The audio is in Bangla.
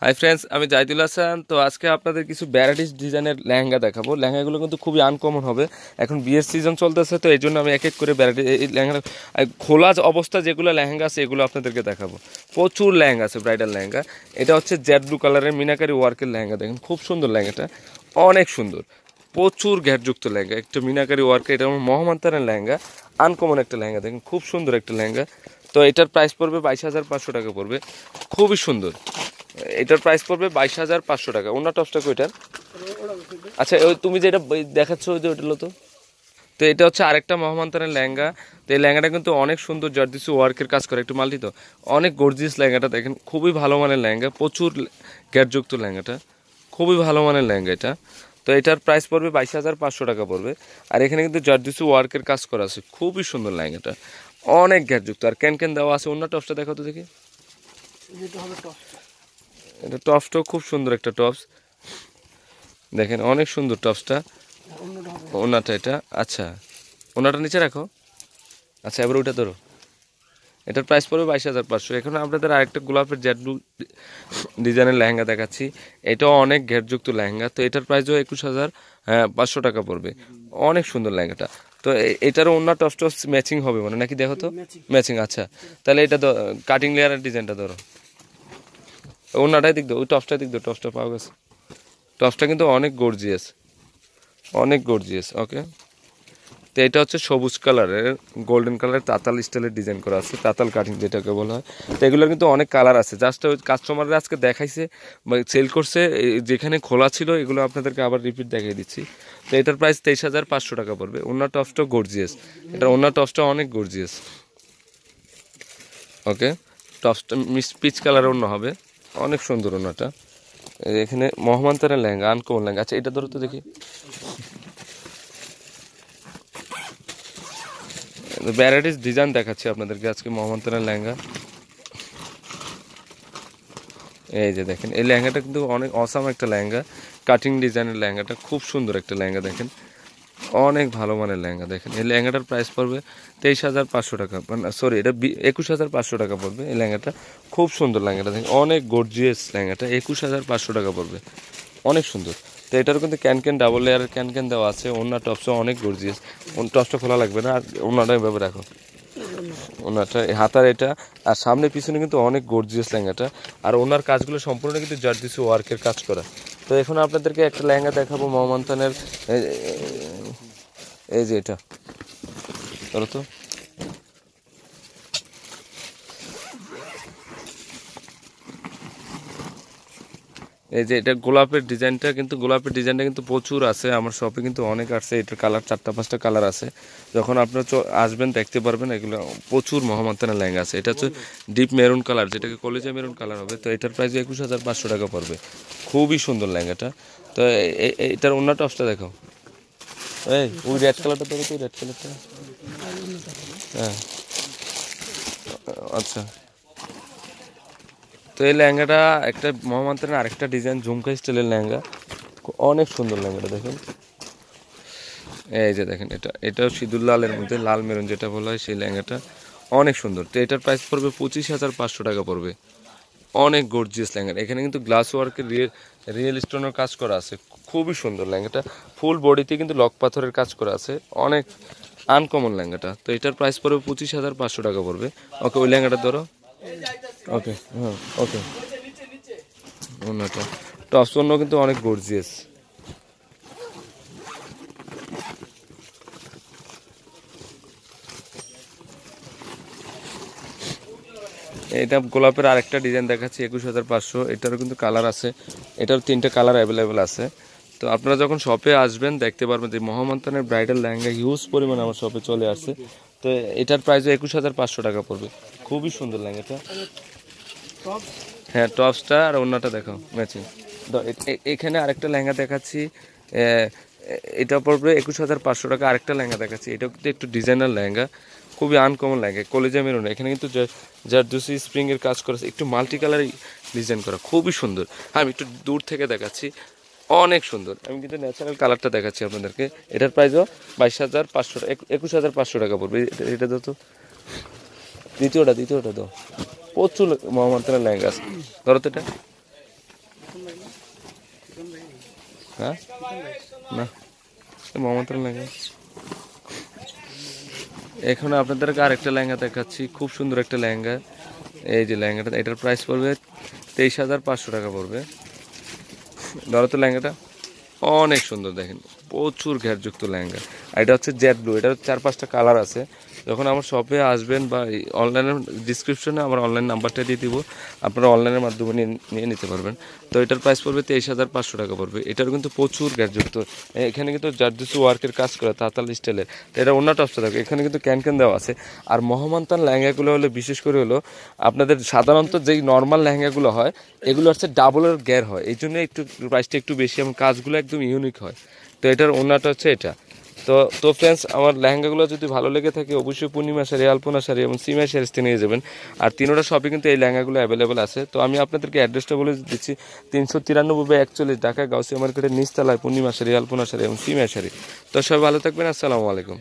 হাই ফ্রেন্ডস, আমি জাহিদুল হাসান। তো আজকে আপনাদের কিছু ভ্যারাইটিস ডিজাইনের লেহেঙ্গা দেখাবো। লেহেঙ্গাগুলো কিন্তু খুবই আনকমন হবে। এখন বিয়ের সিজন চলতেছে, তো এই জন্য আমি এক এক করে ভ্যারাইটি এই লেহেঙ্গা খোলা অবস্থা যেগুলো লেহেঙ্গা আছে এগুলো আপনাদেরকে দেখাবো। প্রচুর লেহেঙ্গা আছে, ব্রাইডাল লেহেঙ্গা। এটা হচ্ছে জেড ব্লু কালারের মিনাকারি ওয়ার্কের লেহেঙ্গা। দেখেন খুব সুন্দর লেহেঙ্গাটা, অনেক সুন্দর, প্রচুর ঘ্যাটযুক্ত লেহেঙ্গা, একটা মিনাকারি ওয়ার্কের। এটা আমার মহামান্তানের লেহেঙ্গা, আনকমন একটা লেহেঙ্গা। দেখেন খুব সুন্দর একটা লেহেঙ্গা। তো এটার প্রাইস পড়বে 22,500 টাকা পড়বে, খুবই সুন্দর। এটার প্রাইস পড়বে 22,500 টাকা। অন্য টপসটা কইটার? আচ্ছা, ওই তুমি যেটা দেখাচ্ছ ওই যে ওইটা হলো। তো এটা হচ্ছে আরেকটা মহামান্তানের লেহেঙ্গা। তো এই লেহেঙ্গাটা কিন্তু অনেক সুন্দর, জারদিসি ওয়ার্কের কাজ করে, একটু মাল্টি। তো অনেক গর্জিয়াস লেহেঙ্গাটা, দেখেন খুবই ভালো মানের লেহেঙ্গা, প্রচুর গ্যাটযুক্ত লেহেঙ্গাটা, খুবই ভালো মানের লেহেঙ্গা এটা। তো এটার প্রাইস পড়বে 22,500 টাকা পড়বে। আর এখানে কিন্তু জারদিসি ওয়ার্কের কাজ করা আছে, খুবই সুন্দর লেহেঙ্গাটা, অনেক গ্যাটযুক্ত। আর ক্যান দেওয়া আছে। অন্য টপসটা দেখো তো দেখি। এটা টপসটাও খুব সুন্দর একটা টপস, দেখেন অনেক সুন্দর টপসটা। ওনাটা এটা, আচ্ছা ওনাটা নিচে রাখো। আচ্ছা, এবার ওইটা ধরো। এটার প্রাইস পড়বে 22,500। এখন আপনাদের আরেকটা গোলাপের জেড ব্লু ডিজাইনের লেহেঙ্গা দেখাচ্ছি। এটাও অনেক ঘেরযুক্ত লেহেঙ্গা। তো এটার প্রাইসও 21,500 টাকা পড়বে, অনেক সুন্দর লেহেঙ্গাটা। তো এটারও অন্য টপস ম্যাচিং হবে মানে নাকি? দেখো তো, ম্যাচিং। আচ্ছা, তাহলে এটা কাটিং লেয়ারের ডিজাইনটা ধরো। অন্যটাই দিক দাও, ওই টপসটাই দিক দাও। টপসটা পাওয়া গেছে। টপসটা কিন্তু অনেক গর্জিয়াস, অনেক গর্জিয়াস। ওকে, তো এটা হচ্ছে সবুজ কালারের, গোল্ডেন কালারের তাতাল স্টাইলের ডিজাইন করা আছে, তাতাল কাটিং যেটাকে বলা হয়। তো এগুলোর কিন্তু অনেক কালার আছে। জাস্ট ওই কাস্টমাররা আজকে দেখাইছে বা সেল করছে, যেখানে খোলা ছিল এগুলো আপনাদেরকে আবার রিপিট দেখিয়ে দিচ্ছি। তো এটার প্রাইস 23,500 টাকা পড়বে। অন্য টপসটাও গর্জিয়াস, এটার অন্য টপসটা অনেক গর্জিয়াস। ওকে, টপসটা পিচ কালারের অন্য হবে, অনেক সুন্দর ওনাটা। এখানে মহামান্তানের লেহেঙ্গা, আনকমন লেহেঙ্গা। আচ্ছা, এটা ধরো তো দেখি। ভ্যারাইটিস ডিজাইন দেখাচ্ছি আপনাদেরকে আজকে মহামান্তানের লেহেঙ্গা। এই যে দেখেন, এই লেহেঙ্গাটা কিন্তু অনেক অসাম একটা লেহেঙ্গা, কাটিং ডিজাইনের লেহেঙ্গাটা, খুব সুন্দর একটা লেহেঙ্গা। দেখেন অনেক ভালো মানের লেহেঙ্গা। দেখেন এই লেহেঙ্গাটার প্রাইস পড়বে 23,500 টাকা, সরি এটা 21,500 টাকা পড়বে। এই লেহেঙ্গাটা খুব সুন্দর লেহেঙ্গাটা, দেখেন অনেক গর্জিয়াস লেহেঙ্গাটা, 21,500 টাকা পড়বে, অনেক সুন্দর। তো এটারও কিন্তু ক্যান ডাবল লেয়ারের ক্যান দেওয়া আছে। অন্য টপসও অনেক গর্জিয়াস। টপসটা খোলা লাগবে না, আর অন্যটা এভাবে রাখো। ওনারটা হাতার এটা, আর সামনে পিছনে কিন্তু অনেক গর্জিয়াস লেহেঙ্গাটা। আর ওনার কাজগুলো সম্পূর্ণ কিন্তু জারদিসি ওয়ার্কের কাজ করা। তো এখন আপনাদেরকে একটা লেহেঙ্গা দেখাবো মহামান্তানের। এই যে এটা ধরো তো। এই যে এটা গোলাপের ডিজাইনটা, কিন্তু গোলাপের ডিজাইনটা কিন্তু প্রচুর আছে আমার শপে, কিন্তু অনেক আছে। এটার কালার 4-5টা কালার আছে। যখন আপনারা আসবেন দেখতে পারবেন, এগুলো প্রচুর মহামান্তানের লেহেঙ্গা আছে। এটা হচ্ছে ডিপ মেরুন কালার, যেটাকে কলেজে মেরুন কালার হবে। তো এটার প্রাইস 21,500 টাকা পড়বে, খুবই সুন্দর লেহেঙ্গাটা। তো এটার অন্য টপসটা দেখো। এই ওই রেড কালারটা দেখো তো, রেড কালারটা। হ্যাঁ, আচ্ছা। তো এই লেহেঙ্গাটা একটা মহামান্তানের আরেকটা ডিজাইন, ঝুমকা স্টাইলের লেহেঙ্গা, অনেক সুন্দর লেহেঙ্গাটা। দেখেন এই যে দেখেন, এটাও সিঁদুর লালের মধ্যে লাল মেরুন যেটা বলা হয়, সেই লেহেঙ্গাটা অনেক সুন্দর। তো এটার প্রাইস পড়বে 25,500 টাকা পড়বে, অনেক গর্জিয়াস লেহেঙ্গা। এখানে কিন্তু গ্লাস ওয়ার্কের রিয়েল স্টোনের কাজ করা আছে, খুবই সুন্দর লেহেঙ্গাটা। ফুল বডিতে কিন্তু লক পাথরের কাজ করা আছে, অনেক আনকমন লেহেঙ্গাটা। তো এটার প্রাইস পড়বে 25,500 টাকা পড়বে। ওকে, ওই লেহেঙ্গাটা ধরো। ওকে, হ্যাঁ, ওকে। অন্যটা টপস অন্য কিন্তু অনেক গর্জিয়াস। এটা গোলাপের আরেকটা ডিজাইন দেখাচ্ছি, 21,500। এটারও কিন্তু কালার আছে, এটার 3টে কালার অ্যাভেলেবেল আছে। তো আপনারা যখন শপে আসবেন দেখতে পারবেন যে মহামান্তানের ব্রাইডাল লেহেঙ্গা হিউজ পরিমাণ আমার শপে চলে আসছে। তো এটার প্রাইসও 21,500 টাকা পড়বে, খুবই সুন্দর লেহেঙ্গাটা। হ্যাঁ, টপসটা আর অন্যটা দেখো ম্যাচিং। এখানে আরেকটা লেহেঙ্গা দেখাচ্ছি, এটা পড়বে 21,500 টাকা। আরেকটা লেহেঙ্গা দেখাচ্ছি, এটা কিন্তু একটু ডিজাইনার লেহেঙ্গা, খুবই আনকমন লেহেঙ্গা, কলেজা মেরুন। এখানে কিন্তু জারদোসি স্প্রিংয়ের কাজ করা, একটু মাল্টি কালার ডিজাইন করা, খুবই সুন্দর। আমি একটু দূর থেকে দেখাচ্ছি, অনেক সুন্দর। আমি কিন্তু ন্যাচারাল কালারটা দেখাচ্ছি আপনাদেরকে। এটার প্রাইসও 22,500 টাকা, 21,500 টাকা পড়বে। এটা তো দ্বিতীয়টা দাও। প্রচুর মহামান্তানের লেহেঙ্গা আছে, ধরো তো এটা। হ্যাঁ না মমতার লেহেঙ্গা। এখন আপনাদেরকে আরেকটা লেহেঙ্গা দেখাচ্ছি, খুব সুন্দর একটা লেহেঙ্গা। এই যে লেহেঙ্গাটা, এটার প্রাইস পড়বে 23,500 টাকা পড়বে। ধরো তো লেহেঙ্গাটা অনেক সুন্দর, দেখেন প্রচুর ঘেরযুক্ত লেহেঙ্গা। আর এটা হচ্ছে জেড ব্লু, এটার 4-5টা কালার আছে। যখন আমার শপে আসবেন বা অনলাইনের ডিসক্রিপশনে আমার অনলাইন নাম্বারটা দিয়ে দিব, আপনারা অনলাইনের মাধ্যমে নিয়ে নিতে পারবেন। তো এটার প্রাইস পড়বে 23,500 টাকা পড়বে। এটার কিন্তু প্রচুর ঘেরযুক্ত, এখানে কিন্তু জারদুসি ওয়ার্কের কাজ করে তাঁতাল স্টাইলের। তো এটা অন্য টপসটা থাকে, এখানে কিন্তু ক্যান দেওয়া আছে। আর মহামান্তান লেহেঙ্গাগুলো হলো বিশেষ করে হলো আপনাদের সাধারণত যেই নর্মাল লেহেঙ্গাগুলো হয় এগুলো হচ্ছে ডাবলের গ্যার হয়, এই জন্য একটু প্রাইসটা একটু বেশি এবং কাজগুলো একদম ইউনিক হয়। তো এটার ওনাটা হচ্ছে এটা। তো ফ্রেন্ডস, আমার লেহেঙ্গাগুলো যদি ভালো লেগে থাকে অবশ্যই পূর্ণিমা শাড়ি, আলপনা শাড়ি এবং সিমা শাড়িতে নিয়ে যাবেন। আর তিনোটা শপে কিন্তু এই লেহেঙ্গাগুলো অ্যাভেলেবেল আছে। তো আমি আপনাদেরকে অ্যাড্রেসটা বলে দিচ্ছি, 393/41 ঢাকা গাউসিয়া মার্কেটের নিচতলায় পূর্ণিমা শাড়ি, আলপনা শাড়ি এবং সিমা শাড়ি। তো সবাই ভালো থাকবেন, আসসালামু আলাইকুম।